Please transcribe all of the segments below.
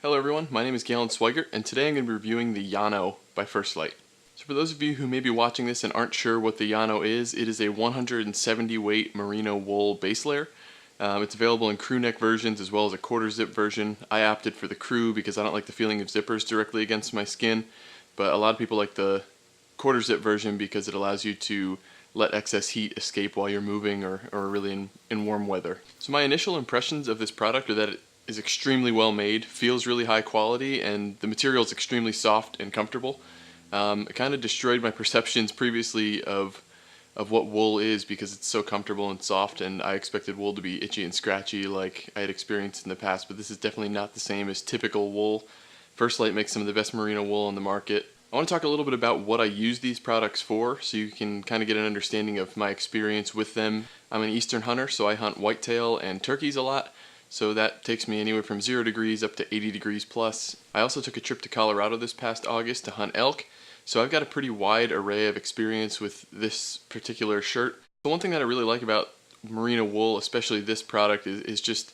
Hello everyone, my name is Galin Swigart, and today I'm going to be reviewing the Llano by First Lite. So for those of you who may be watching this and aren't sure what the Llano is, it is a 170 weight merino wool base layer. It's available in crew neck versions as well as a quarter zip version. I opted for the crew because I don't like the feeling of zippers directly against my skin, but a lot of people like the quarter zip version because it allows you to let excess heat escape while you're moving or really in warm weather. So my initial impressions of this product are that it is extremely well made, feels really high quality, and the material is extremely soft and comfortable. It kind of destroyed my perceptions previously of what wool is because it's so comfortable and soft, and I expected wool to be itchy and scratchy like I had experienced in the past, but this is definitely not the same as typical wool. First Lite makes some of the best merino wool on the market. I want to talk a little bit about what I use these products for so you can kind of get an understanding of my experience with them. I'm an eastern hunter, so I hunt whitetail and turkeys a lot. So that takes me anywhere from 0 degrees up to 80 degrees plus. I also took a trip to Colorado this past August to hunt elk, so I've got a pretty wide array of experience with this particular shirt. The one thing that I really like about merino wool, especially this product, is just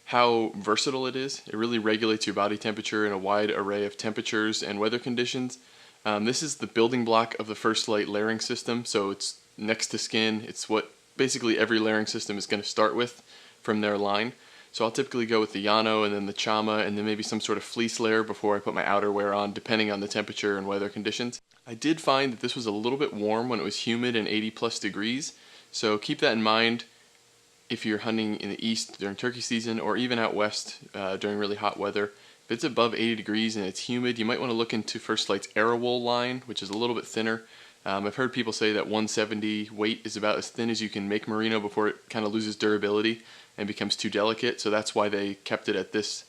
how versatile it is. It really regulates your body temperature in a wide array of temperatures and weather conditions. This is the building block of the First Lite layering system, so it's next to skin. It's what basically every layering system is going to start with from their line. So I'll typically go with the Llano and then the Chama and then maybe some sort of fleece layer before I put my outerwear on, depending on the temperature and weather conditions. I did find that this was a little bit warm when it was humid and 80 plus degrees, so keep that in mind if you're hunting in the east during turkey season or even out west during really hot weather. If it's above 80 degrees and it's humid, you might want to look into First Lite's Aerowool line, which is a little bit thinner. I've heard people say that 170 weight is about as thin as you can make merino before it kind of loses durability and becomes too delicate, so that's why they kept it at this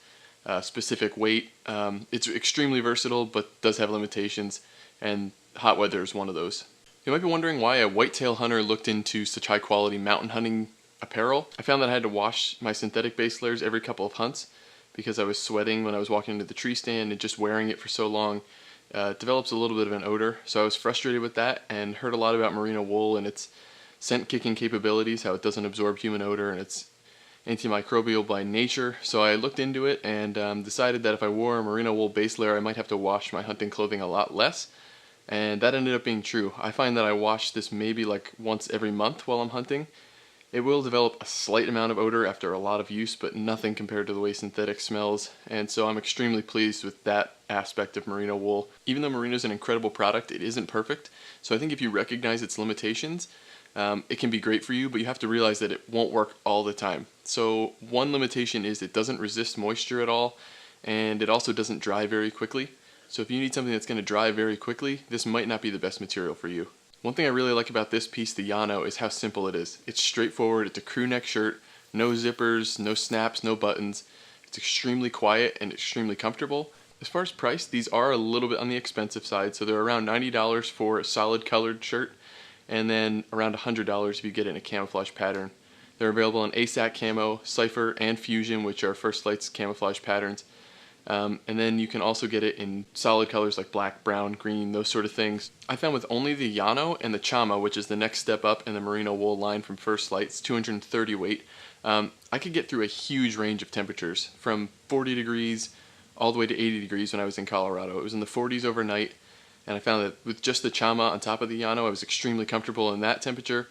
specific weight. It's extremely versatile but does have limitations, and hot weather is one of those. You might be wondering why a whitetail hunter looked into such high quality mountain hunting apparel. I found that I had to wash my synthetic base layers every couple of hunts because I was sweating when I was walking into the tree stand, and just wearing it for so long it develops a little bit of an odor. So I was frustrated with that and heard a lot about merino wool and its scent kicking capabilities, how it doesn't absorb human odor and it's antimicrobial by nature. So I looked into it and decided that if I wore a merino wool base layer I might have to wash my hunting clothing a lot less, and that ended up being true. I find that I wash this maybe like once every month while I'm hunting. It will develop a slight amount of odor after a lot of use, but nothing compared to the way synthetic smells, and so I'm extremely pleased with that aspect of merino wool. Even though merino is an incredible product, it isn't perfect, so I think if you recognize its limitations, it can be great for you, but you have to realize that it won't work all the time. So one limitation is it doesn't resist moisture at all, and it also doesn't dry very quickly. So if you need something that's going to dry very quickly, this might not be the best material for you. One thing I really like about this piece, the Llano, is how simple it is. It's straightforward, it's a crew neck shirt, no zippers, no snaps, no buttons. It's extremely quiet and extremely comfortable. As far as price, these are a little bit on the expensive side, so they're around $90 for a solid colored shirt, and then around $100 if you get it in a camouflage pattern. They're available in ASAC Camo, Cypher, and Fusion, which are First Lite's camouflage patterns. And then you can also get it in solid colors like black, brown, green, those sort of things. I found with only the Llano and the Chama, which is the next step up in the merino wool line from First Lite, it's 230 weight, I could get through a huge range of temperatures, from 40 degrees all the way to 80 degrees when I was in Colorado. It was in the 40s overnight, and I found that with just the Chama on top of the Llano, I was extremely comfortable in that temperature.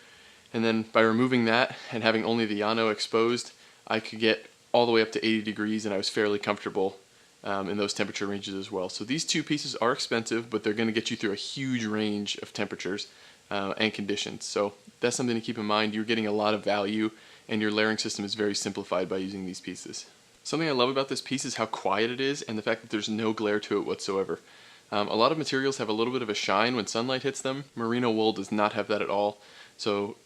And then by removing that and having only the Llano exposed, I could get all the way up to 80 degrees, and I was fairly comfortable in those temperature ranges as well. So these two pieces are expensive, but they're going to get you through a huge range of temperatures and conditions. So that's something to keep in mind. You're getting a lot of value, and your layering system is very simplified by using these pieces. Something I love about this piece is how quiet it is and the fact that there's no glare to it whatsoever. A lot of materials have a little bit of a shine when sunlight hits them. Merino wool does not have that at all. So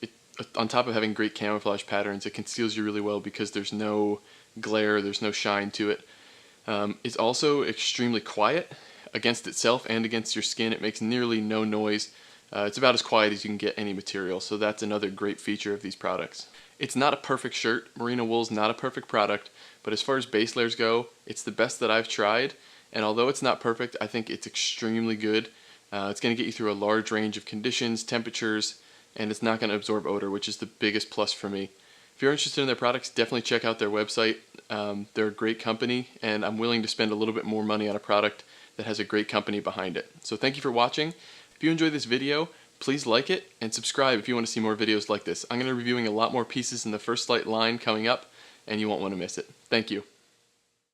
on top of having great camouflage patterns, it conceals you really well because there's no glare, there's no shine to it. It's also extremely quiet against itself and against your skin. It makes nearly no noise. It's about as quiet as you can get any material, so that's another great feature of these products. It's not a perfect shirt. Merino wool is not a perfect product, but as far as base layers go, it's the best that I've tried, and although it's not perfect, I think it's extremely good. It's going to get you through a large range of conditions, temperatures, and it's not going to absorb odor, which is the biggest plus for me. If you're interested in their products, definitely check out their website. They're a great company, and I'm willing to spend a little bit more money on a product that has a great company behind it. So thank you for watching. If you enjoyed this video, please like it and subscribe if you want to see more videos like this. I'm going to be reviewing a lot more pieces in the First Lite line coming up, and you won't want to miss it. Thank you.